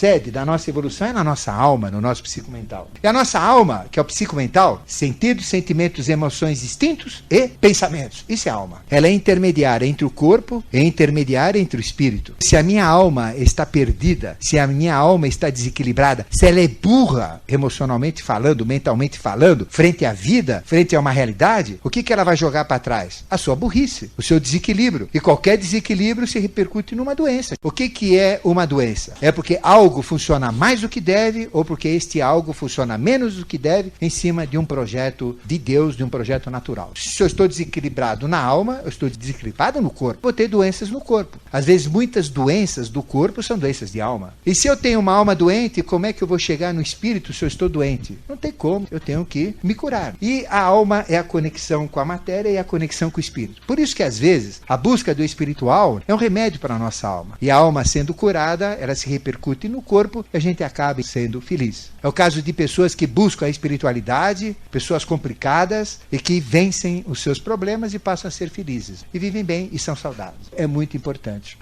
sede da nossa evolução é na nossa alma, no nosso psicomental. E a nossa alma, que é o psicomental, sentidos, sentimentos, emoções, instintos e pensamentos. Isso é alma. Ela é intermediária entre o corpo e intermediária entre o espírito. Se a minha alma está perdida, se a minha alma está desequilibrada, se ela é burra, emocionalmente falando, mentalmente falando, frente à vida, frente a uma realidade, o que ela vai jogar para trás? A sua burrice, o seu desequilíbrio. E qualquer desequilíbrio se repercute numa doença. O que é uma doença? É porque algo funciona mais do que deve ou porque este algo funciona menos do que deve em cima de um projeto de Deus, de um projeto natural. Se eu estou desequilibrado na alma, eu estou desequilibrado no corpo. Vou ter doenças no corpo. Às vezes muitas doenças do corpo são doenças de alma. E se eu tenho uma alma doente, como é que eu vou chegar no espírito se eu estou doente? Não tem como. Eu tenho que me curar. E a alma é a conexão com a matéria e a conexão com o espírito. Por isso que às vezes a busca do espiritual é um remédio para a nossa alma. E a alma sendo curada, ela se repercute no corpo e a gente acaba sendo feliz. É o caso de pessoas que buscam a espiritualidade, pessoas complicadas e que vencem os seus problemas e passam a ser felizes. E vivem bem e são saudáveis. É muito importante.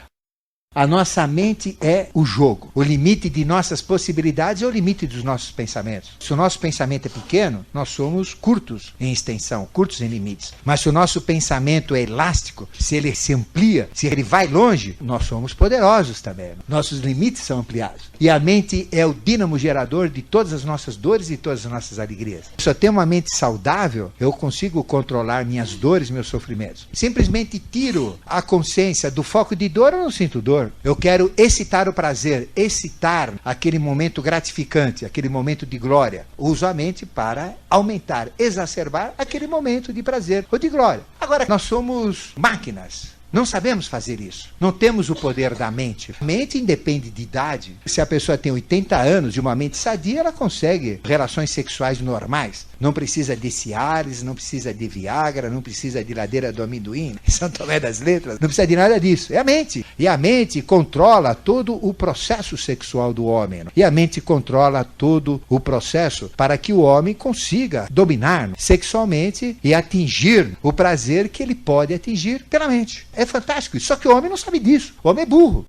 A nossa mente é o jogo. O limite de nossas possibilidades é o limite dos nossos pensamentos. Se o nosso pensamento é pequeno, nós somos curtos em extensão, curtos em limites. Mas se o nosso pensamento é elástico, se ele se amplia, se ele vai longe, nós somos poderosos também. Nossos limites são ampliados. E a mente é o dínamo gerador de todas as nossas dores e todas as nossas alegrias. Se eu tenho uma mente saudável, eu consigo controlar minhas dores, meus sofrimentos. Simplesmente tiro a consciência do foco de dor, eu não sinto dor. Eu quero excitar o prazer, excitar aquele momento gratificante, aquele momento de glória. Uso a mente para aumentar, exacerbar aquele momento de prazer ou de glória. Agora, nós somos máquinas. Não sabemos fazer isso. Não temos o poder da mente. A mente independe de idade. Se a pessoa tem 80 anos de uma mente sadia, ela consegue relações sexuais normais. Não precisa de Cialis, não precisa de Viagra, não precisa de ladeira do amendoim, São Tomé das Letras. Não precisa de nada disso. É a mente. E a mente controla todo o processo sexual do homem. E a mente controla todo o processo para que o homem consiga dominar sexualmente e atingir o prazer que ele pode atingir pela mente. É fantástico isso. Só que o homem não sabe disso. O homem é burro.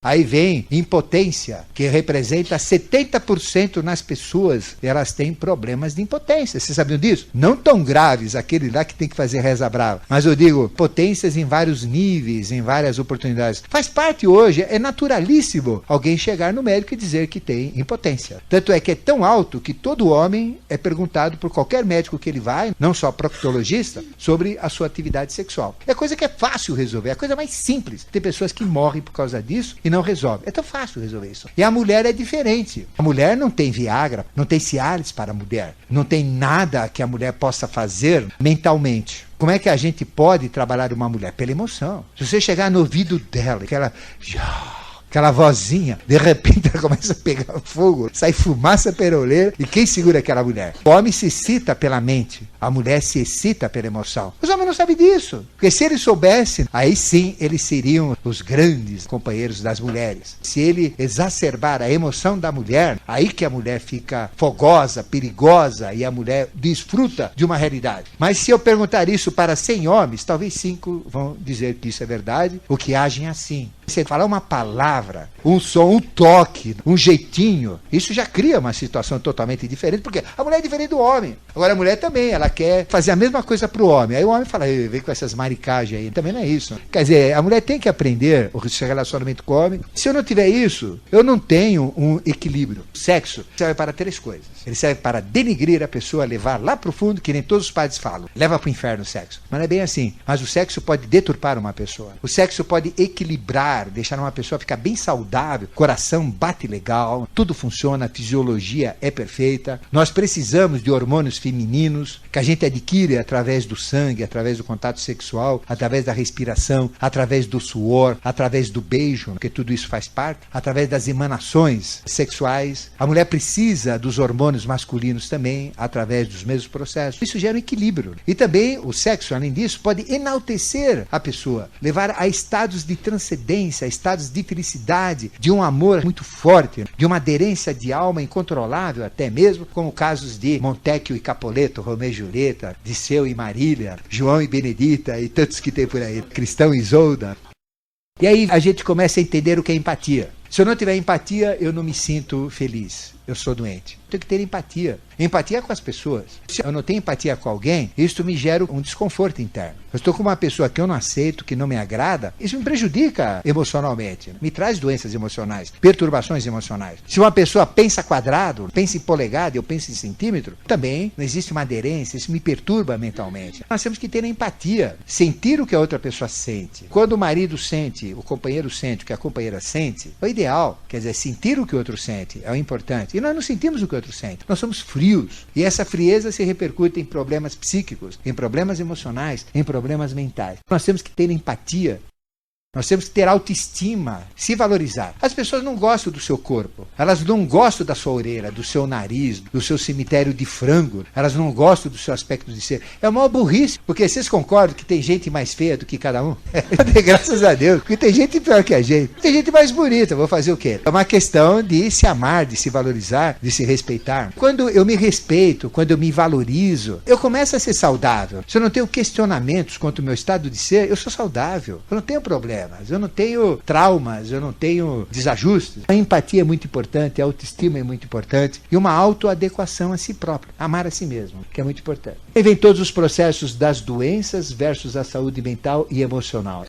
Aí vem impotência, que representa 70% nas pessoas. Elas têm problemas de impotência. Vocês sabiam disso? Não tão graves, aquele lá que tem que fazer reza brava. Mas eu digo, potências em vários níveis, em várias oportunidades. Faz parte hoje, é naturalíssimo alguém chegar no médico e dizer que tem impotência. Tanto é que é tão alto que todo homem é perguntado por qualquer médico que ele vai, não só proctologista, sobre a sua atividade sexual. É coisa que é fácil resolver, é a coisa mais simples. Tem pessoas que morrem por causa disso e não resolve. É tão fácil resolver isso. E a mulher é diferente. A mulher não tem Viagra, não tem Cialis para a mulher. Não tem nada que a mulher possa fazer mentalmente. Como é que a gente pode trabalhar uma mulher? Pela emoção. Se você chegar no ouvido dela, aquela vozinha, de repente ela começa a pegar fogo, sai fumaça peroleira, e quem segura aquela mulher? O homem se excita pela mente, a mulher se excita pela emoção. Os homens não sabem disso, porque se eles soubessem, aí sim eles seriam os grandes companheiros das mulheres. Se ele exacerbar a emoção da mulher, aí que a mulher fica fogosa, perigosa, e a mulher desfruta de uma realidade. Mas se eu perguntar isso para 100 homens, talvez 5 vão dizer que isso é verdade, ou que agem assim. Você falar uma palavra, um som, um toque, um jeitinho, isso já cria uma situação totalmente diferente, porque a mulher é diferente do homem. Agora a mulher também, ela quer fazer a mesma coisa para o homem. Aí o homem fala, vem com essas maricagens aí. Também não é isso. Quer dizer, a mulher tem que aprender o seu relacionamento com o homem. Se eu não tiver isso, eu não tenho um equilíbrio. O sexo serve para 3 coisas. Ele serve para denigrir a pessoa, levar lá para o fundo, que nem todos os padres falam. Leva para o inferno o sexo. Mas não é bem assim. Mas o sexo pode deturpar uma pessoa. O sexo pode equilibrar, deixar uma pessoa ficar bem saudável, coração bate legal, tudo funciona, a fisiologia é perfeita. Nós precisamos de hormônios femininos que a gente adquire através do sangue, através do contato sexual, através da respiração, através do suor, através do beijo, porque tudo isso faz parte, através das emanações sexuais. A mulher precisa dos hormônios masculinos também, através dos mesmos processos. Isso gera um equilíbrio. E também o sexo, além disso, pode enaltecer a pessoa, levar a estados de transcendência, a estados de felicidade, de um amor muito forte, de uma aderência de alma incontrolável até mesmo, como casos de Montecchio e Capoleto, Romeu e Julieta, Disseu e Marília, João e Benedita e tantos que tem por aí, Cristão e Isolda. E aí a gente começa a entender o que é empatia. Se eu não tiver empatia, eu não me sinto feliz. Eu sou doente. Tenho que ter empatia. Empatia com as pessoas. Se eu não tenho empatia com alguém, isso me gera um desconforto interno. Eu estou com uma pessoa que eu não aceito, que não me agrada, isso me prejudica emocionalmente. Me traz doenças emocionais, perturbações emocionais. Se uma pessoa pensa quadrado, pensa em polegada, eu penso em centímetro, também não existe uma aderência, isso me perturba mentalmente. Nós temos que ter empatia, sentir o que a outra pessoa sente. Quando o marido sente, o companheiro sente o que a companheira sente, é o ideal. Quer dizer, sentir o que o outro sente é o importante. E nós não sentimos o que o outro sente. Nós somos frios. E essa frieza se repercute em problemas psíquicos, em problemas emocionais, em problemas mentais. Nós temos que ter empatia. Nós temos que ter autoestima, se valorizar. As pessoas não gostam do seu corpo. Elas não gostam da sua orelha, do seu nariz, do seu cemitério de frango. Elas não gostam do seu aspecto de ser. É uma burrice, porque vocês concordam que tem gente mais feia do que cada um? Graças a Deus, porque tem gente pior que a gente. Tem gente mais bonita, vou fazer o quê? É uma questão de se amar, de se valorizar, de se respeitar. Quando eu me respeito, quando eu me valorizo, eu começo a ser saudável. Se eu não tenho questionamentos quanto ao meu estado de ser, eu sou saudável. Eu não tenho problema. Eu não tenho traumas, eu não tenho desajustes. A empatia é muito importante, a autoestima é muito importante e uma autoadequação a si próprio, amar a si mesmo, que é muito importante. Aí vem todos os processos das doenças versus a saúde mental e emocional.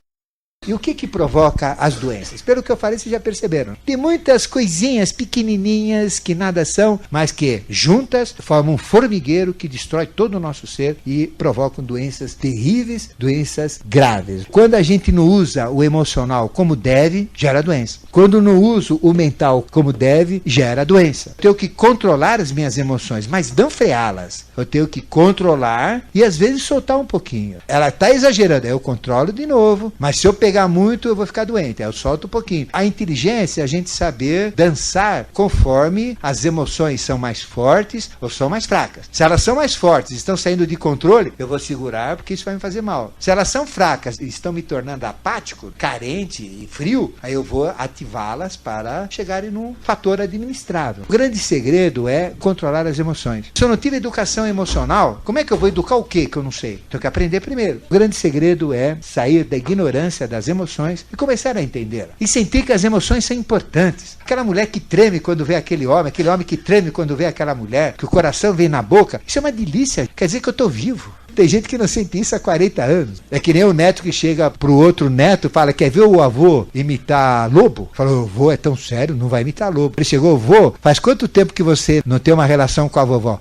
E o que provoca as doenças? Pelo que eu falei, vocês já perceberam. Tem muitas coisinhas pequenininhas que nada são, mas que juntas formam um formigueiro que destrói todo o nosso ser e provocam doenças terríveis, doenças graves. Quando a gente não usa o emocional como deve, gera doença. Quando não uso o mental como deve, gera doença. Eu tenho que controlar as minhas emoções, mas não freá-las. Eu tenho que controlar e às vezes soltar um pouquinho. Ela está exagerando, eu controlo de novo, mas se eu pegar muito, eu vou ficar doente. Aí eu solto um pouquinho. A inteligência é a gente saber dançar conforme as emoções são mais fortes ou são mais fracas. Se elas são mais fortes e estão saindo de controle, eu vou segurar porque isso vai me fazer mal. Se elas são fracas e estão me tornando apático, carente e frio, aí eu vou ativá-las para chegarem num fator administrável. O grande segredo é controlar as emoções. Se eu não tive educação emocional, como é que eu vou educar o quê que eu não sei? Tenho que aprender primeiro. O grande segredo é sair da ignorância das emoções e começar a entender. E sentir que as emoções são importantes. Aquela mulher que treme quando vê aquele homem que treme quando vê aquela mulher, que o coração vem na boca, isso é uma delícia. Quer dizer que eu estou vivo. Tem gente que não sente isso há 40 anos. É que nem o neto que chega pro outro neto e fala, quer ver o avô imitar lobo? Fala, o avô é tão sério, não vai imitar lobo. Ele chegou, avô, faz quanto tempo que você não tem uma relação com a vovó?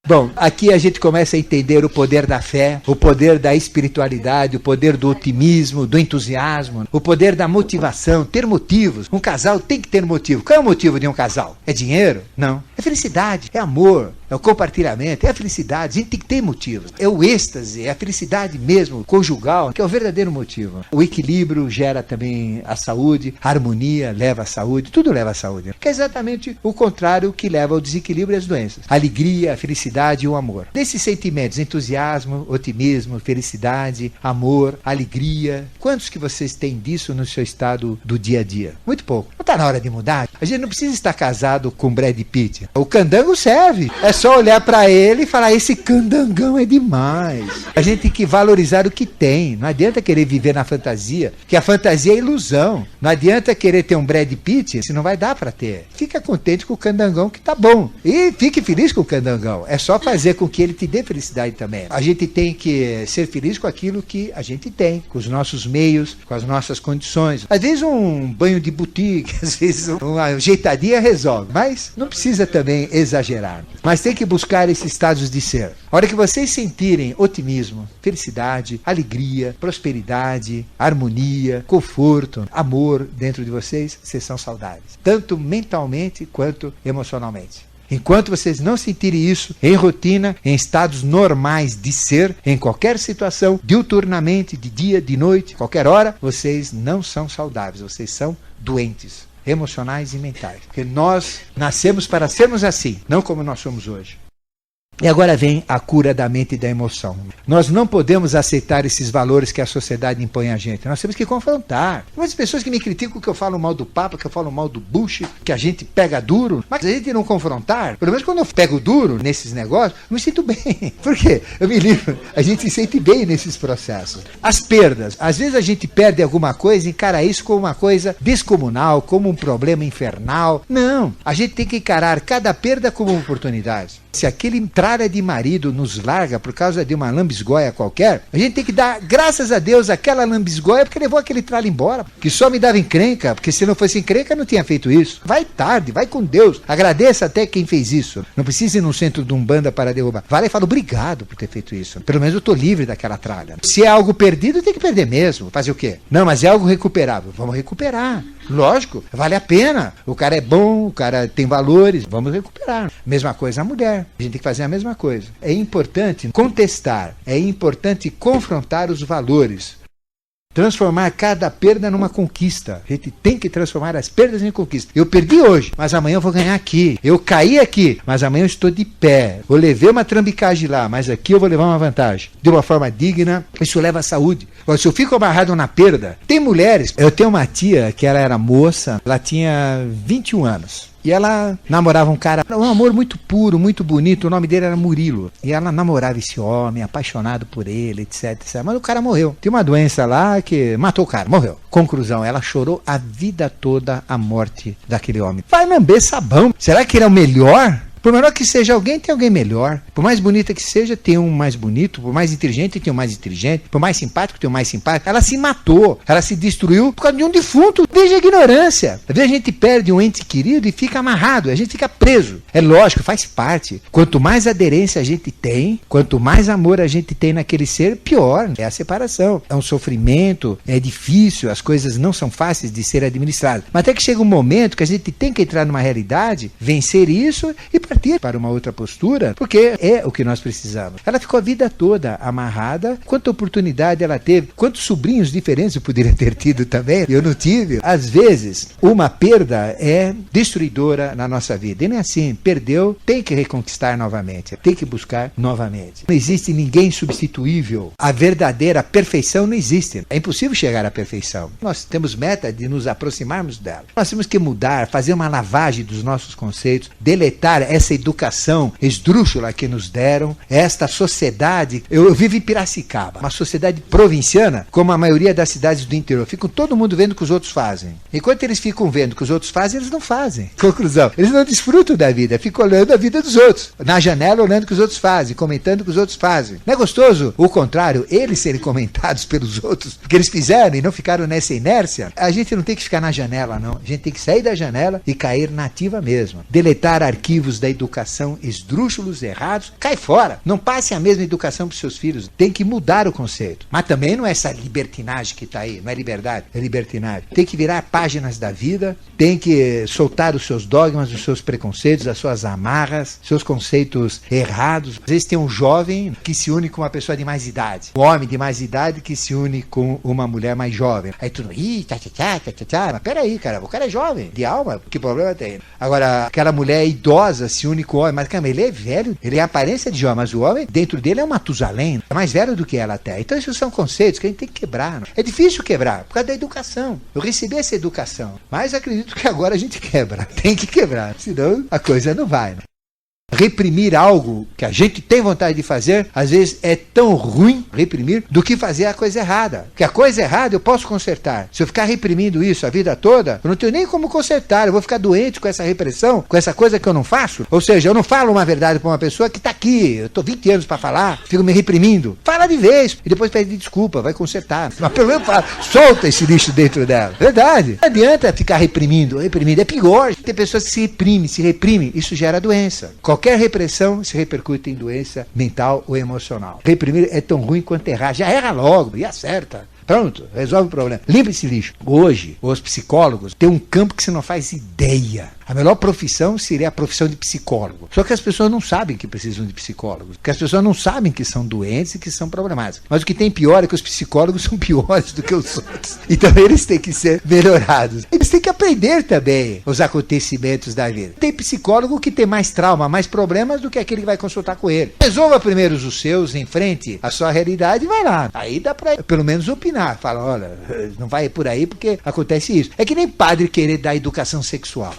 Bom, aqui a gente começa a entender o poder da fé, o poder da espiritualidade, o poder do otimismo, do entusiasmo, o poder da motivação, ter motivos. Um casal tem que ter motivo. Qual é o motivo de um casal? É dinheiro? Não. É felicidade, é amor, é o compartilhamento, é a felicidade. A gente tem que ter motivos. É o êxtase, é a felicidade mesmo, conjugal, que é o verdadeiro motivo. O equilíbrio gera também a saúde, a harmonia leva à saúde, tudo leva à saúde. Que é exatamente o contrário que leva ao desequilíbrio e às doenças. A alegria, a felicidade e o amor. Desses sentimentos, entusiasmo, otimismo, felicidade, amor, alegria, quantos que vocês têm disso no seu estado do dia a dia? Muito pouco. Não está na hora de mudar? A gente não precisa estar casado com Brad Pitt. O candango serve. É só olhar para ele e falar, esse candangão é demais. A gente tem que valorizar o que tem. Não adianta querer viver na fantasia, que a fantasia é ilusão. Não adianta querer ter um Brad Pitt, se não vai dar para ter. Fica contente com o candangão que tá bom. E fique feliz com o candangão. É só fazer com que ele te dê felicidade também. A gente tem que ser feliz com aquilo que a gente tem, com os nossos meios, com as nossas condições. Às vezes um banho de boutique, às vezes uma ajeitadinha resolve, mas não precisa também exagerar. Mas tem que buscar esses estados de ser. A hora que vocês sentirem otimismo, felicidade, alegria, prosperidade, harmonia, conforto, amor dentro de vocês, vocês são saudáveis. Tanto mentalmente quanto emocionalmente. Enquanto vocês não sentirem isso em rotina, em estados normais de ser, em qualquer situação, diuturnamente, de dia, de noite, qualquer hora, vocês não são saudáveis, vocês são doentes, emocionais e mentais. Porque nós nascemos para sermos assim, não como nós somos hoje. E agora vem a cura da mente e da emoção. Nós não podemos aceitar esses valores que a sociedade impõe a gente. Nós temos que confrontar. Muitas pessoas que me criticam que eu falo mal do Papa, que eu falo mal do Bush, que a gente pega duro. Mas a gente não confrontar, pelo menos quando eu pego duro nesses negócios, eu me sinto bem. Por quê? Eu me livro. A gente se sente bem nesses processos. As perdas. Às vezes a gente perde alguma coisa e encara isso como uma coisa descomunal, como um problema infernal. Não. A gente tem que encarar cada perda como uma oportunidade. Se aquele tralha de marido nos larga por causa de uma lambisgoia qualquer, a gente tem que dar graças a Deus àquela lambisgoia porque levou aquele tralha embora, que só me dava encrenca, porque se não fosse encrenca eu não tinha feito isso. Vai tarde, vai com Deus, agradeça até quem fez isso. Não precisa ir no centro de Umbanda para derrubar. Vai lá e fala obrigado por ter feito isso. Pelo menos eu estou livre daquela tralha. Se é algo perdido, tem que perder mesmo. Fazer o quê? Não, mas é algo recuperável. Vamos recuperar. Lógico, vale a pena. O cara é bom, o cara tem valores, vamos recuperar. Mesma coisa a mulher. A gente tem que fazer a mesma coisa. É importante contestar, é importante confrontar os valores. Transformar cada perda numa conquista. A gente tem que transformar as perdas em conquista. Eu perdi hoje, mas amanhã eu vou ganhar aqui. Eu caí aqui, mas amanhã eu estou de pé. Eu levei uma trambicagem lá, mas aqui eu vou levar uma vantagem. De uma forma digna, isso leva à saúde. Agora, se eu fico amarrado na perda, tem mulheres. Eu tenho uma tia que ela era moça, ela tinha 21 anos. E ela namorava um cara, um amor muito puro, muito bonito, o nome dele era Murilo. E ela namorava esse homem, apaixonado por ele, etc, etc. Mas o cara morreu. Tem uma doença lá que matou o cara, morreu. Conclusão, ela chorou a vida toda a morte daquele homem. Vai lamber sabão. Será que ele é o melhor? Por menor que seja alguém, tem alguém melhor. Por mais bonita que seja, tem um mais bonito. Por mais inteligente, tem um mais inteligente. Por mais simpático, tem um mais simpático. Ela se matou. Ela se destruiu por causa de um defunto. Veja a ignorância. Às vezes a gente perde um ente querido e fica amarrado. A gente fica preso. É lógico, faz parte. Quanto mais aderência a gente tem, quanto mais amor a gente tem naquele ser, pior. É a separação. É um sofrimento, é difícil, as coisas não são fáceis de ser administradas. Mas até que chega um momento que a gente tem que entrar numa realidade, vencer isso e partir para uma outra postura, porque é o que nós precisamos. Ela ficou a vida toda amarrada. Quanta oportunidade ela teve, quantos sobrinhos diferentes eu poderia ter tido também, eu não tive. Às vezes, uma perda é destruidora na nossa vida. E não é assim, perdeu, tem que reconquistar novamente, tem que buscar novamente. Não existe ninguém substituível. A verdadeira perfeição não existe. É impossível chegar à perfeição. Nós temos meta de nos aproximarmos dela. Nós temos que mudar, fazer uma lavagem dos nossos conceitos, deletar essa educação esdrúxula que nos deram, esta sociedade. Eu vivo em Piracicaba, uma sociedade provinciana, como a maioria das cidades do interior. Ficam todo mundo vendo o que os outros fazem. Enquanto eles ficam vendo o que os outros fazem, eles não fazem. Conclusão, eles não desfrutam da vida, ficam olhando a vida dos outros. Na janela, olhando o que os outros fazem, comentando o que os outros fazem. Não é gostoso? O contrário, eles serem comentados pelos outros, porque eles fizeram e não ficaram nessa inércia. A gente não tem que ficar na janela, não. A gente tem que sair da janela e cair na ativa mesmo. Deletar arquivos da educação esdrúxulos, errados, cai fora. Não passe a mesma educação para os seus filhos. Tem que mudar o conceito. Mas também não é essa libertinagem que está aí. Não é liberdade, é libertinagem. Tem que virar páginas da vida, tem que soltar os seus dogmas, os seus preconceitos, as suas amarras, seus conceitos errados. Às vezes tem um jovem que se une com uma pessoa de mais idade. Um homem de mais idade que se une com uma mulher mais jovem. Aí tu não... Mas peraí, cara. O cara é jovem, de alma. Que problema tem? Agora, aquela mulher idosa se une com o homem, mas calma, ele é velho, ele é a aparência de jovem, mas o homem, dentro dele é um Matusalém, é mais velho do que ela até. Então esses são conceitos que a gente tem que quebrar. Não? É difícil quebrar, por causa da educação. Eu recebi essa educação, mas acredito que agora a gente quebra. Tem que quebrar, senão a coisa não vai. Não? Reprimir algo que a gente tem vontade de fazer, às vezes é tão ruim reprimir do que fazer a coisa errada. Porque a coisa errada eu posso consertar. Se eu ficar reprimindo isso a vida toda, eu não tenho nem como consertar. Eu vou ficar doente com essa repressão, com essa coisa que eu não faço. Ou seja, eu não falo uma verdade para uma pessoa que está aqui. Eu estou 20 anos para falar, fico me reprimindo. Fala de vez e depois pede desculpa, vai consertar. Mas pelo menos fala, solta esse lixo dentro dela. Verdade. Não adianta ficar reprimindo. É pior. Tem pessoas que se reprimem. Isso gera doença. Qualquer repressão se repercute em doença mental ou emocional. Reprimir é tão ruim quanto errar. Já erra logo e acerta. Pronto, resolve o problema. Limpa esse lixo. Hoje, os psicólogos têm um campo que você não faz ideia. A melhor profissão seria a profissão de psicólogo. Só que as pessoas não sabem que precisam de psicólogos. Porque as pessoas não sabem que são doentes e que são problemáticos. Mas o que tem pior é que os psicólogos são piores do que os outros. Então eles têm que ser melhorados. Eles têm que aprender também os acontecimentos da vida. Tem psicólogo que tem mais trauma, mais problemas do que aquele que vai consultar com ele. Resolva primeiro os seus, enfrente a sua realidade e vai lá. Aí dá pra pelo menos opinar. Fala, olha, não vai por aí porque acontece isso. É que nem padre querer dar educação sexual.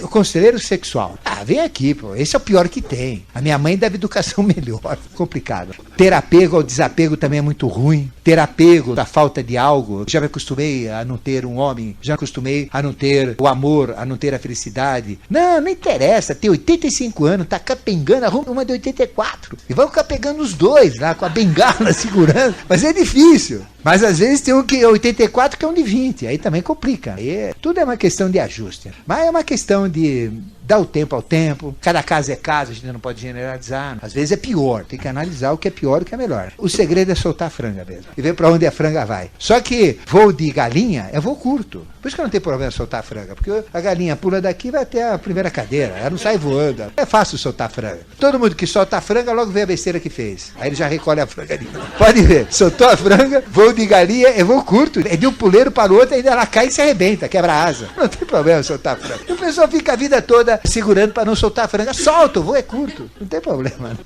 Conselheiro sexual. Ah, vem aqui, pô. Esse é o pior que tem. A minha mãe dava educação melhor. Complicado. Ter apego ao desapego também é muito ruim. Ter apego à falta de algo. Já me acostumei a não ter um homem. Já me acostumei a não ter o amor, a não ter a felicidade. Não interessa. Tem 85 anos, tá capengando, arruma uma de 84. E vão ficar pegando os dois lá com a bengala segurando. Mas é difícil. Mas às vezes tem um que é 84 que é um de 20. Aí também complica. Aí tudo é uma questão de ajuste. Mas é uma questão de dar o tempo ao tempo. Cada caso é caso, a gente não pode generalizar. Às vezes é pior. Tem que analisar o que é pior e o que é melhor. O segredo é soltar a franga mesmo. E ver para onde a franga vai. Só que voo de galinha é voo curto. Por isso que não tem problema soltar a franga. Porque a galinha pula daqui e vai até a primeira cadeira. Ela não sai voando. É fácil soltar a franga. Todo mundo que solta a franga logo vê a besteira que fez. Aí ele já recolhe a franga ali. Pode ver. Soltou a franga, voo de galinha é voo curto. É de um puleiro para o outro, ainda ela cai e se arrebenta, quebra a asa. Não tem problema soltar a franga. E o pessoal fica a vida toda segurando para não soltar a franga. Solta, o voo é curto. Não tem problema.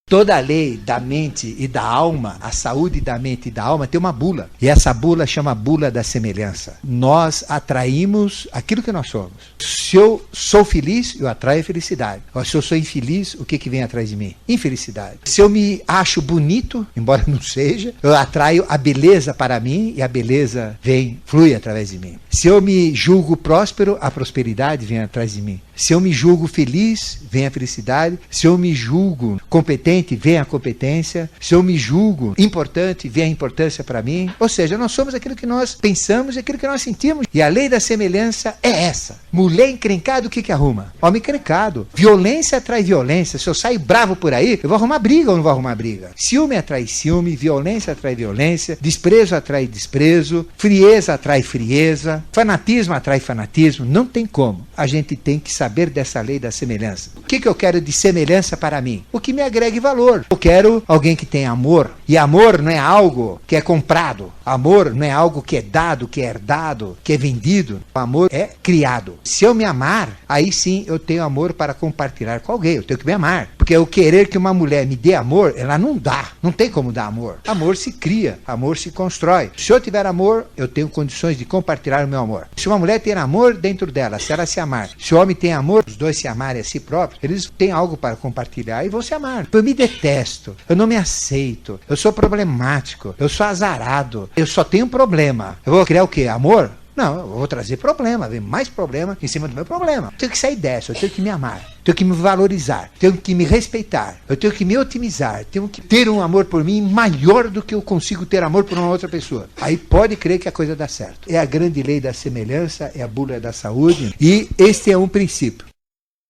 Toda a lei da mente e da alma, a saúde da mente e da alma, tem uma bula. E essa bula chama bula da semelhança. Nós atraímos aquilo que nós somos. Se eu sou feliz, eu atraio a felicidade. Se eu sou infeliz, o que vem atrás de mim? Infelicidade. Se eu me acho bonito, embora não seja, eu atraio a beleza para mim e a beleza flui através de mim. Se eu me julgo próspero, a prosperidade vem atrás de mim. Se eu me julgo feliz, vem a felicidade. Se eu me julgo competente, vem a competência. Se eu me julgo importante, vem a importância para mim. Ou seja, nós somos aquilo que nós pensamos e aquilo que nós sentimos. E a lei da semelhança é essa. Mulher encrencada, o que arruma? Homem encrencado. Violência atrai violência. Se eu sair bravo por aí, eu vou arrumar briga ou não vou arrumar briga? Ciúme atrai ciúme, violência atrai violência, desprezo atrai desprezo, frieza atrai frieza, fanatismo atrai fanatismo. Não tem como. A gente tem que saber dessa lei da semelhança. O que eu quero de semelhança para mim? O que me agregue valor. Eu quero alguém que tenha amor. E amor não é algo que é comprado. Amor não é algo que é dado, que é herdado, que é vendido. O amor é criado. Se eu me amar, aí sim eu tenho amor para compartilhar com alguém. Eu tenho que me amar. Porque eu querer que uma mulher me dê amor, ela não dá. Não tem como dar amor. Amor se cria. Amor se constrói. Se eu tiver amor, eu tenho condições de compartilhar o meu amor. Se uma mulher tem amor dentro dela, se ela se amar, se o homem tem amor, os dois se amarem a si próprios, eles têm algo para compartilhar e vão se amar. Eu me detesto, eu não me aceito, eu sou problemático, eu sou azarado, eu só tenho problema. Eu vou criar o quê? Amor? Não, eu vou trazer problema, vem mais problema em cima do meu problema. Eu tenho que sair dessa, eu tenho que me amar, tenho que me valorizar, tenho que me respeitar, eu tenho que me otimizar, tenho que ter um amor por mim maior do que eu consigo ter amor por uma outra pessoa. Aí pode crer que a coisa dá certo. É a grande lei da semelhança, é a bula da saúde e este é um princípio.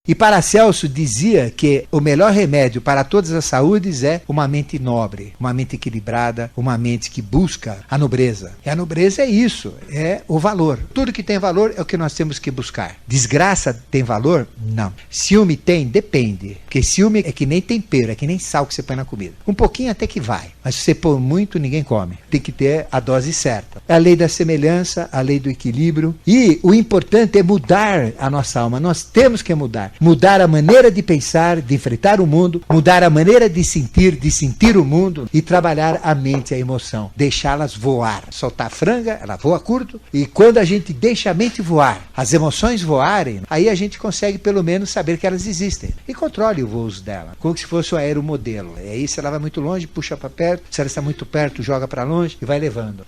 E Paracelso dizia que o melhor remédio para todas as saúdes é uma mente nobre, uma mente equilibrada, uma mente que busca a nobreza. E a nobreza é isso, é o valor. Tudo que tem valor é o que nós temos que buscar. Desgraça tem valor? Não. Ciúme tem? Depende. Porque ciúme é que nem tempero, é que nem sal que você põe na comida. Um pouquinho até que vai, mas se você pôr muito, ninguém come. Tem que ter a dose certa. É a lei da semelhança, a lei do equilíbrio. E o importante é mudar a nossa alma. Nós temos que mudar. Mudar a maneira de pensar, de enfrentar o mundo, mudar a maneira de sentir o mundo e trabalhar a mente e a emoção, deixá-las voar. Soltar a franga, ela voa curto, e quando a gente deixa a mente voar, as emoções voarem, aí a gente consegue pelo menos saber que elas existem e controle o voo dela, como se fosse um aeromodelo. E aí se ela vai muito longe, puxa para perto, se ela está muito perto, joga para longe e vai levando.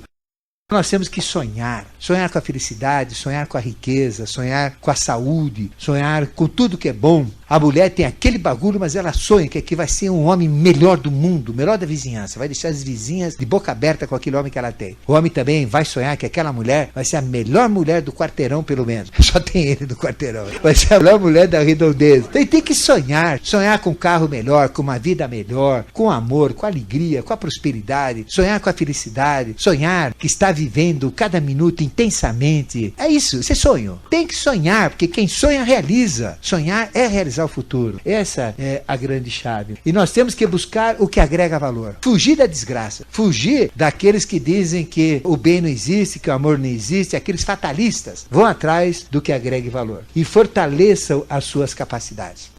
Nós temos que sonhar com a felicidade, sonhar com a riqueza, sonhar com a saúde, sonhar com tudo que é bom. A mulher tem aquele bagulho, mas ela sonha que aqui vai ser um homem melhor do mundo, melhor da vizinhança. Vai deixar as vizinhas de boca aberta com aquele homem que ela tem. O homem também vai sonhar que aquela mulher vai ser a melhor mulher do quarteirão, pelo menos. Só tem ele do quarteirão. Vai ser a melhor mulher da redondeza. Então ele tem que sonhar. Sonhar com um carro melhor, com uma vida melhor, com amor, com alegria, com a prosperidade. Sonhar com a felicidade. Sonhar que está vivendo cada minuto intensamente. É isso, isso é sonho. Tem que sonhar, porque quem sonha realiza. Sonhar é realizar o futuro. Essa é a grande chave. E nós temos que buscar o que agrega valor. Fugir da desgraça. Fugir daqueles que dizem que o bem não existe, que o amor não existe, aqueles fatalistas. Vão atrás do que agregue valor. E fortaleçam as suas capacidades.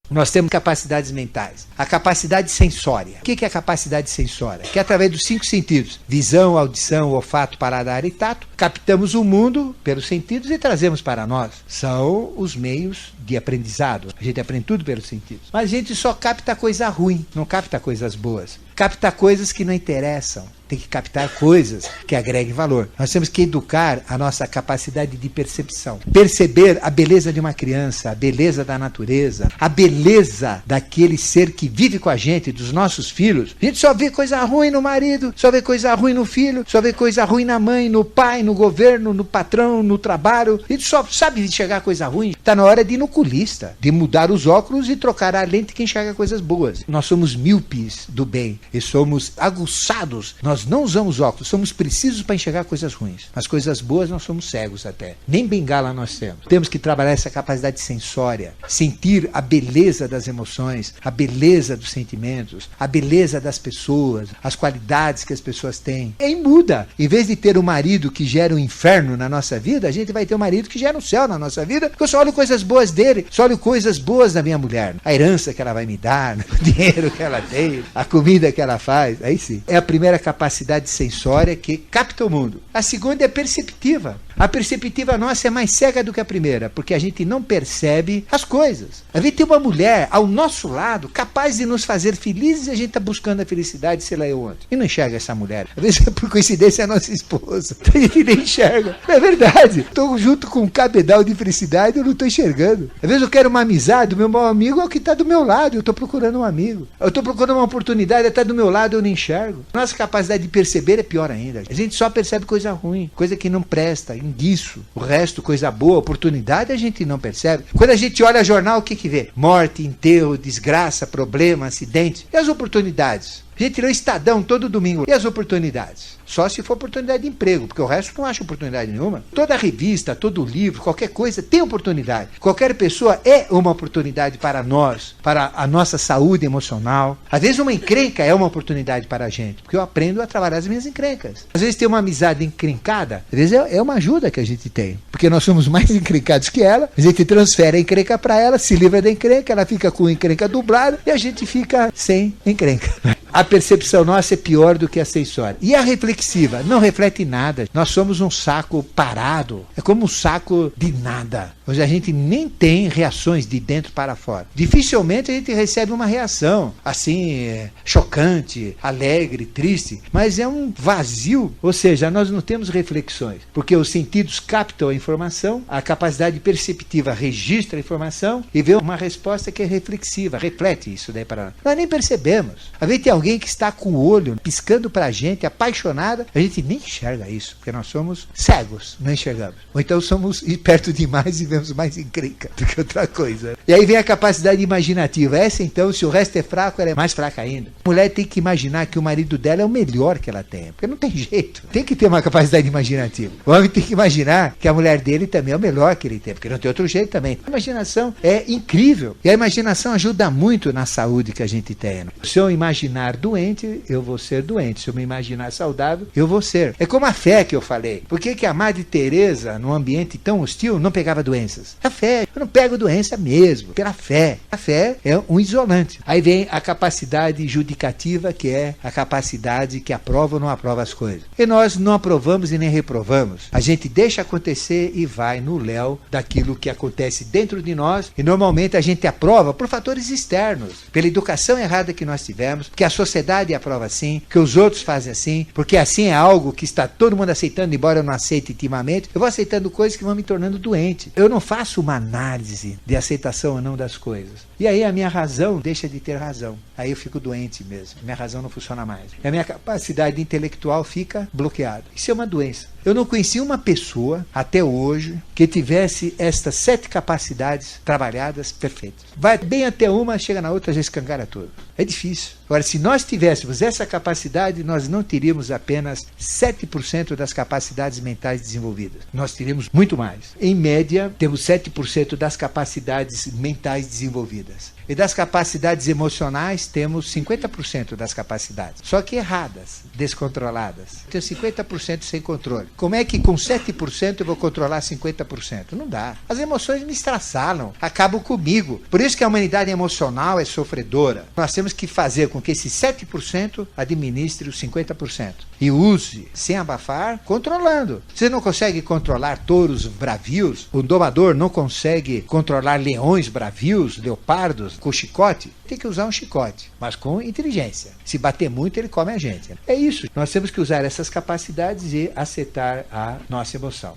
Nós temos capacidades mentais. A capacidade sensória. O que é a capacidade sensória? Que é através dos 5 sentidos. Visão, audição, olfato, paladar e tato. Captamos o mundo pelos sentidos e trazemos para nós. São os meios de aprendizado. A gente aprende tudo pelos sentidos. Mas a gente só capta coisa ruim, não capta coisas boas. Capta coisas que não interessam. Tem que captar coisas que agreguem valor. Nós temos que educar a nossa capacidade de percepção. Perceber a beleza de uma criança, a beleza da natureza, a beleza daquele ser que vive com a gente, dos nossos filhos. A gente só vê coisa ruim no marido, só vê coisa ruim no filho, só vê coisa ruim na mãe, no pai, no governo, no patrão, no trabalho. A gente só sabe enxergar coisa ruim. Está na hora de ir no oculista, de mudar os óculos e trocar a lente que enxerga coisas boas. Nós somos míopes do bem e somos aguçados. Nós não usamos óculos, somos precisos para enxergar coisas ruins. As coisas boas nós somos cegos até. Nem bengala nós temos. Temos que trabalhar essa capacidade sensória, sentir a beleza das emoções, a beleza dos sentimentos, a beleza das pessoas, as qualidades que as pessoas têm. E aí muda. Em vez de ter um marido que gera um inferno na nossa vida, a gente vai ter um marido que gera um céu na nossa vida, porque eu só olho coisas boas dele, só olho coisas boas da minha mulher. A herança que ela vai me dar, o dinheiro que ela tem, a comida que ela faz. Aí sim. É a primeira capacidade sensória que capta o mundo. A segunda é perceptiva. A perceptiva nossa é mais cega do que a primeira, porque a gente não percebe as coisas. A gente tem uma mulher ao nosso lado capaz de nos fazer felizes e a gente está buscando a felicidade, sei lá eu onde. E não enxerga essa mulher. Às vezes, por coincidência, é a nossa esposa. A gente nem enxerga. É verdade. Estou junto com um cabedal de felicidade e eu não estou enxergando. Às vezes eu quero uma amizade, o meu maior amigo é o que está do meu lado. Eu estou procurando um amigo. Eu estou procurando uma oportunidade, está do meu lado, eu não enxergo. Nossa capacidade de perceber é pior ainda. A gente só percebe coisa ruim, coisa que não presta, enguiço. O resto, coisa boa, oportunidade, a gente não percebe. Quando a gente olha jornal, o que vê? Morte, enterro, desgraça, problema, acidente. E as oportunidades? A gente lê o Estadão todo domingo. E as oportunidades? Só se for oportunidade de emprego, porque o resto não acha oportunidade nenhuma. Toda revista, todo livro, qualquer coisa tem oportunidade. Qualquer pessoa é uma oportunidade para nós, para a nossa saúde emocional. Às vezes uma encrenca é uma oportunidade para a gente, porque eu aprendo a trabalhar as minhas encrencas. Às vezes tem uma amizade encrencada, às vezes é uma ajuda que a gente tem, porque nós somos mais encrencados que ela, a gente transfere a encrenca para ela, se livra da encrenca, ela fica com a encrenca dublada e a gente fica sem encrenca. A percepção nossa é pior do que a sensória. E a reflexiva não reflete nada. Nós somos um saco parado. É como um saco de nada. Hoje a gente nem tem reações de dentro para fora. Dificilmente a gente recebe uma reação assim, chocante, alegre, triste. Mas é um vazio. Ou seja, nós não temos reflexões. Porque os sentidos captam a informação, a capacidade perceptiva registra a informação e vê uma resposta que é reflexiva. Reflete isso daí para nós. Nós nem percebemos. Às vezes tem alguém que está com o olho piscando para a gente, apaixonada, a gente nem enxerga isso, porque nós somos cegos, não enxergamos. Ou então somos perto demais e vemos mais encrenca do que outra coisa. E aí vem a capacidade imaginativa. Essa então, se o resto é fraco, ela é mais fraca ainda. A mulher tem que imaginar que o marido dela é o melhor que ela tem, porque não tem jeito. Tem que ter uma capacidade imaginativa. O homem tem que imaginar que a mulher dele também é o melhor que ele tem, porque não tem outro jeito também. A imaginação é incrível. E a imaginação ajuda muito na saúde que a gente tem. Se eu imaginar doente, eu vou ser doente. Se eu me imaginar saudável, eu vou ser. É como a fé que eu falei. Por que a Madre Teresa, num ambiente tão hostil, não pegava doenças? A fé. Eu não pego doença mesmo, pela fé. A fé é um isolante. Aí vem a capacidade judicativa, que é a capacidade que aprova ou não aprova as coisas. E nós não aprovamos e nem reprovamos. A gente deixa acontecer e vai no léu daquilo que acontece dentro de nós. E normalmente a gente aprova por fatores externos, pela educação errada que nós tivemos, que a sociedade aprova assim, que os outros fazem assim, porque assim é algo que está todo mundo aceitando, embora eu não aceite intimamente, eu vou aceitando coisas que vão me tornando doente. Eu não faço uma análise de aceitação ou não das coisas. E aí a minha razão deixa de ter razão. Aí eu fico doente mesmo. Minha razão não funciona mais. E a minha capacidade intelectual fica bloqueada. Isso é uma doença. Eu não conheci uma pessoa, até hoje, que tivesse estas 7 capacidades trabalhadas perfeitas. Vai bem até uma, chega na outra, já escancara tudo. É difícil. Agora, se nós tivéssemos essa capacidade, nós não teríamos apenas 7% das capacidades mentais desenvolvidas. Nós teríamos muito mais. Em média, temos 7% das capacidades mentais desenvolvidas. E das capacidades emocionais, temos 50% das capacidades. Só que erradas, descontroladas. Tenho 50% sem controle. Como é que com 7% eu vou controlar 50%? Não dá. As emoções me estraçalam, acabam comigo. Por isso que a humanidade emocional é sofredora. Nós temos que fazer com que esse 7% administre os 50%. E use, sem abafar, controlando. Você não consegue controlar touros bravios, o domador não consegue controlar leões bravios, leopardos, com chicote, tem que usar um chicote, mas com inteligência. Se bater muito, ele come a gente. É isso. Nós temos que usar essas capacidades e aceitar a nossa emoção.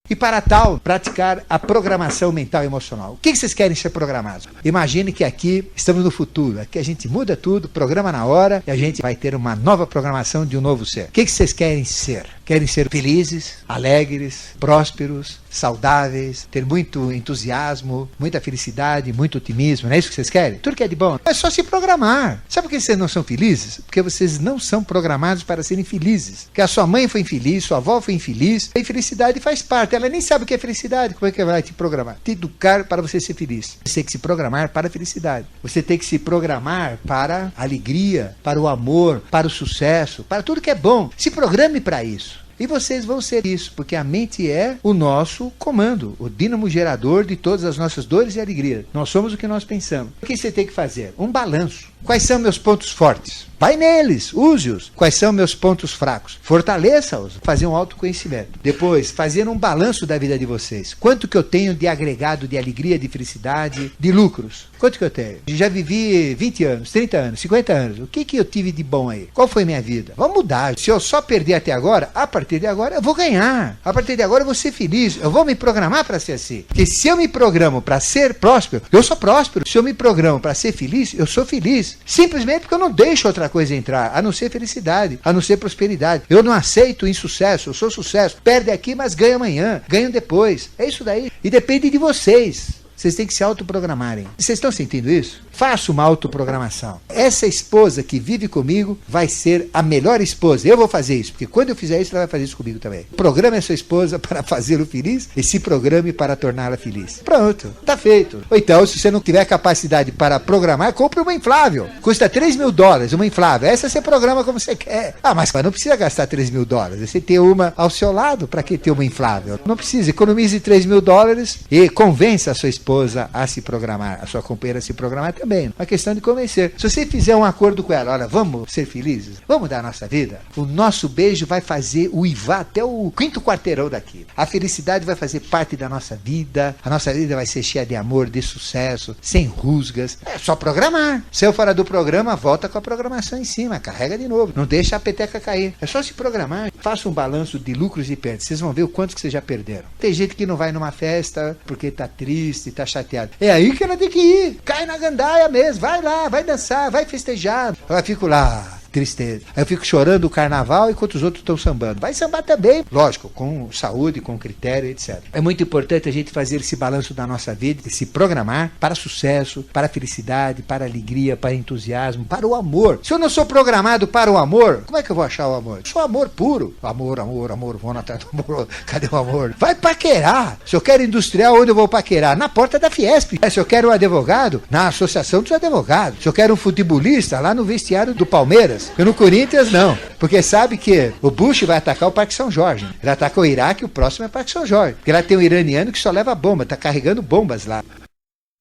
E para tal, praticar a programação mental e emocional. O que vocês querem ser programados? Imagine que aqui estamos no futuro. Aqui a gente muda tudo, programa na hora e a gente vai ter uma nova programação de um novo ser. O que vocês querem ser? Querem ser felizes, alegres, prósperos, saudáveis, ter muito entusiasmo, muita felicidade, muito otimismo. Não é isso que vocês querem? Tudo que é de bom. É só se programar. Sabe por que vocês não são felizes? Porque vocês não são programados para serem felizes. Porque a sua mãe foi infeliz, sua avó foi infeliz, a infelicidade faz parte. Ela nem sabe o que é felicidade. Como é que ela vai te programar? Te educar para você ser feliz. Você tem que se programar para a felicidade. Você tem que se programar para a alegria, para o amor, para o sucesso, para tudo que é bom. Se programe para isso. E vocês vão ser isso, porque a mente é o nosso comando, o dínamo gerador de todas as nossas dores e alegrias. Nós somos o que nós pensamos. O que você tem que fazer? Um balanço. Quais são meus pontos fortes? Vai neles, use-os. Quais são meus pontos fracos? Fortaleça-os. Fazer um autoconhecimento. Depois, fazer um balanço da vida de vocês. Quanto que eu tenho de agregado de alegria, de felicidade, de lucros? Quanto que eu tenho? Já vivi 20 anos, 30 anos, 50 anos. O que eu tive de bom aí? Qual foi minha vida? Vamos mudar. Se eu só perder até agora, a partir de agora eu vou ganhar. A partir de agora eu vou ser feliz. Eu vou me programar para ser assim. Porque se eu me programo para ser próspero, eu sou próspero. Se eu me programo para ser feliz, eu sou feliz. Simplesmente porque eu não deixo outra coisa entrar, a não ser felicidade, a não ser prosperidade. Eu não aceito insucesso, eu sou sucesso. Perde aqui, mas ganha amanhã, ganha depois. É isso daí. E depende de vocês. Vocês têm que se autoprogramarem. Vocês estão sentindo isso? Faça uma autoprogramação. Essa esposa que vive comigo vai ser a melhor esposa. Eu vou fazer isso, porque quando eu fizer isso, ela vai fazer isso comigo também. Programe a sua esposa para fazê-lo feliz e se programe para torná-la feliz. Pronto, está feito. Ou então, se você não tiver capacidade para programar, compre uma inflável. Custa $3.000, uma inflável. Essa você programa como você quer. Ah, mas não precisa gastar $3.000. Você tem uma ao seu lado, para que ter uma inflável? Não precisa. Economize $3.000 e convença a sua esposa a se programar, a sua companheira a se programar também. Uma questão de convencer. Se você fizer um acordo com ela, olha, vamos ser felizes, vamos dar a nossa vida, o nosso beijo vai fazer uivar até o 5º quarteirão daqui. A felicidade vai fazer parte da nossa vida, a nossa vida vai ser cheia de amor, de sucesso, sem rusgas. É só programar. Se eu fora do programa, volta com a programação em cima, carrega de novo, não deixa a peteca cair. É só se programar. Faça um balanço de lucros e perdas. Vocês vão ver o quanto que vocês já perderam. Tem gente que não vai numa festa porque tá triste, tá chateado. É aí que ela tem que ir. Cai na gandaia mesmo. Vai lá, vai dançar, vai festejar. Eu fico lá, tristeza. Eu fico chorando o carnaval enquanto os outros estão sambando. Vai sambar também, lógico, com saúde, com critério, etc. É muito importante a gente fazer esse balanço da nossa vida e se programar para sucesso, para felicidade, para alegria, para entusiasmo, para o amor. Se eu não sou programado para o amor, como é que eu vou achar o amor? Eu sou amor puro. Amor, amor, amor, vou atrás do amor. Cadê o amor? Vai paquerar. Se eu quero industrial, onde eu vou paquerar? Na porta da Fiesp. Se eu quero um advogado, na Associação dos Advogados. Se eu quero um futebolista, lá no vestiário do Palmeiras. E no Corinthians não, porque sabe que o Bush vai atacar o Parque São Jorge. Ele ataca o Iraque e o próximo é o Parque São Jorge. Porque lá tem um iraniano que só leva bomba, está carregando bombas lá.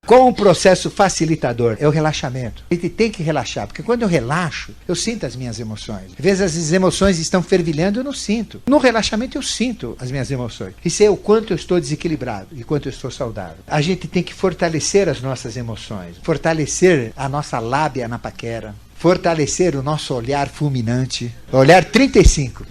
Qual um processo facilitador? É o relaxamento. A gente tem que relaxar, porque quando eu relaxo, eu sinto as minhas emoções. Às vezes as emoções estão fervilhando, eu não sinto. No relaxamento eu sinto as minhas emoções. E sei o quanto eu estou desequilibrado e quanto eu estou saudável. A gente tem que fortalecer as nossas emoções, fortalecer a nossa lábia na paquera, fortalecer o nosso olhar fulminante. Olhar 35.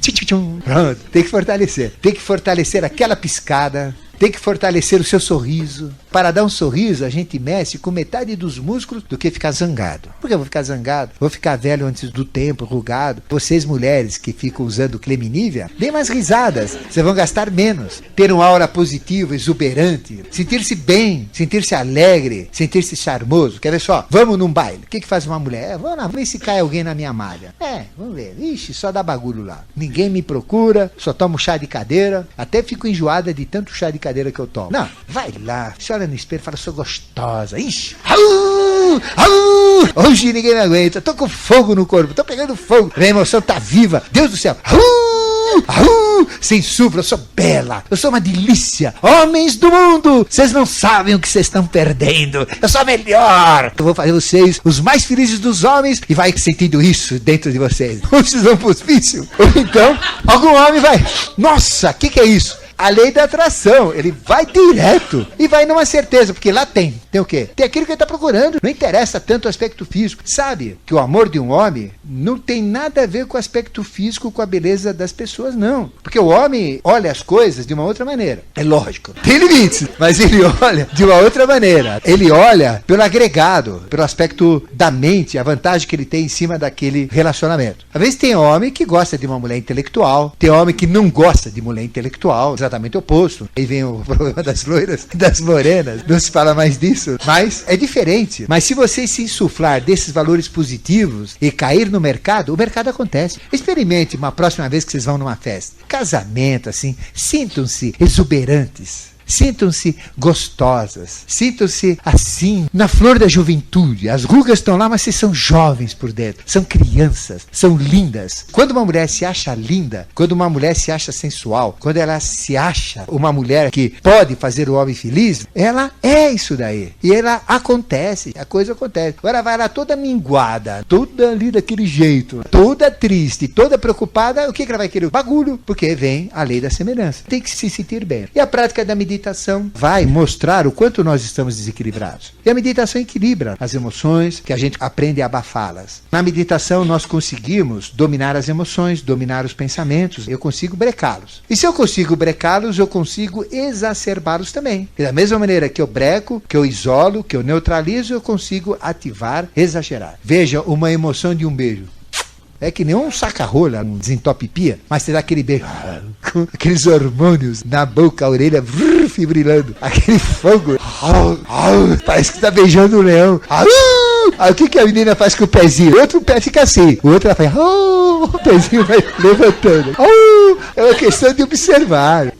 Pronto, tem que fortalecer. Tem que fortalecer aquela piscada. Tem que fortalecer o seu sorriso. Para dar um sorriso, a gente mexe com metade dos músculos do que ficar zangado. Por que eu vou ficar zangado? Vou ficar velho antes do tempo, rugado. Vocês, mulheres que ficam usando Cleminívia, deem mais risadas. Vocês vão gastar menos. Ter uma aura positiva, exuberante. Sentir-se bem, sentir-se alegre, sentir-se charmoso. Quer ver só? Vamos num baile. O que faz uma mulher? Vamos lá, ver se cai alguém na minha malha. Vamos ver. Ixi, só dá bagulho lá. Ninguém me procura, só tomo chá de cadeira. Até fico enjoada de tanto chá de cadeira que eu tomo. Não, vai lá, você olha no espelho e fala, sou gostosa. Ixi, hoje ninguém me aguenta, tô com fogo no corpo, tô pegando fogo, a emoção tá viva, Deus do céu. Sem supra, eu sou bela, eu sou uma delícia. Homens do mundo, vocês não sabem o que vocês estão perdendo. Eu sou a melhor. Eu vou fazer vocês os mais felizes dos homens e vai sentindo isso dentro de vocês. Ou vocês vão pro hospício, ou então algum homem vai, nossa, o que é isso? A lei da atração, ele vai direto e vai numa certeza, porque lá tem o quê? Tem aquilo que ele está procurando, não interessa tanto o aspecto físico. Sabe que o amor de um homem não tem nada a ver com o aspecto físico, com a beleza das pessoas, não. Porque o homem olha as coisas de uma outra maneira. É lógico, tem limites, mas ele olha de uma outra maneira. Ele olha pelo agregado, pelo aspecto da mente, a vantagem que ele tem em cima daquele relacionamento. Às vezes tem homem que gosta de uma mulher intelectual, tem homem que não gosta de mulher intelectual, exatamente oposto. Aí vem o problema das loiras, das morenas, não se fala mais disso, mas é diferente. Mas se você se insuflar desses valores positivos e cair no mercado, o mercado acontece. Experimente uma próxima vez que vocês vão numa festa, casamento assim, sintam-se exuberantes. Sintam-se gostosas, sintam-se assim, na flor da juventude. As rugas estão lá, mas vocês são jovens por dentro, são crianças, são lindas. Quando uma mulher se acha linda, quando uma mulher se acha sensual, quando ela se acha uma mulher que pode fazer o homem feliz, ela é isso daí. E ela acontece, a coisa acontece. Agora vai lá toda minguada, toda ali daquele jeito, toda triste, toda preocupada, o que ela vai querer? Bagulho, porque vem a lei da semelhança. Tem que se sentir bem. E a prática da meditação vai mostrar o quanto nós estamos desequilibrados. E a meditação equilibra as emoções, que a gente aprende a abafá-las. Na meditação nós conseguimos dominar as emoções, dominar os pensamentos, eu consigo brecá-los. E se eu consigo brecá-los, eu consigo exacerbá-los também. E da mesma maneira que eu breco, que eu isolo, que eu neutralizo, eu consigo ativar, exagerar. Veja uma emoção de um beijo. É que nem um saca-rola, um desentopipia, mas você dá aquele beijo, com aqueles hormônios na boca, a orelha, fibrilando, aquele fogo, parece que tá beijando um leão. Aí o que a menina faz com o pezinho? O outro pé fica assim, o outro ela faz, o pezinho vai levantando. É uma questão de observar.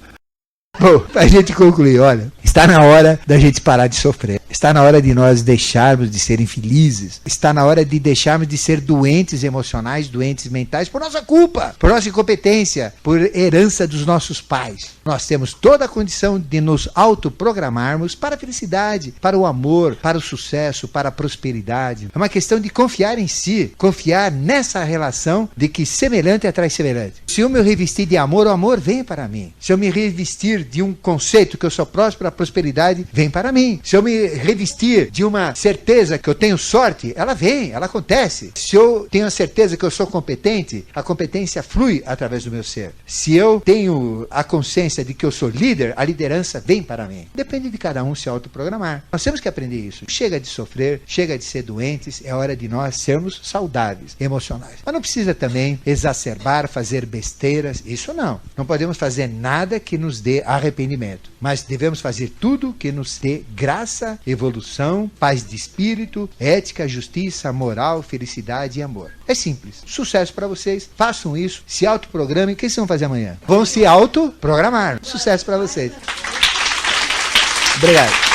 Bom, pra gente concluir, olha, está na hora da gente parar de sofrer. Está na hora de nós deixarmos de ser infelizes. Está na hora de deixarmos de ser doentes emocionais, doentes mentais, por nossa culpa, por nossa incompetência, por herança dos nossos pais. Nós temos toda a condição de nos autoprogramarmos para a felicidade, para o amor, para o sucesso, para a prosperidade. É uma questão de confiar em si, confiar nessa relação de que semelhante atrai semelhante. Se eu me revestir de amor, o amor vem para mim. Se eu me revestir de um conceito que eu sou próspero, a prosperidade vem para mim. Se eu me revestir de uma certeza que eu tenho sorte, ela vem, ela acontece. Se eu tenho a certeza que eu sou competente, a competência flui através do meu ser. Se eu tenho a consciência de que eu sou líder, a liderança vem para mim. Depende de cada um se autoprogramar. Nós temos que aprender isso. Chega de sofrer, chega de ser doentes, é hora de nós sermos saudáveis, emocionais. Mas não precisa também exacerbar, fazer besteiras, isso não. Não podemos fazer nada que nos dê arrependimento, mas devemos fazer tudo que nos dê graça, evolução, paz de espírito, ética, justiça, moral, felicidade e amor. É simples. Sucesso para vocês. Façam isso, se autoprogramem. O que vocês vão fazer amanhã? Vão se autoprogramar. Sucesso para vocês. Obrigado.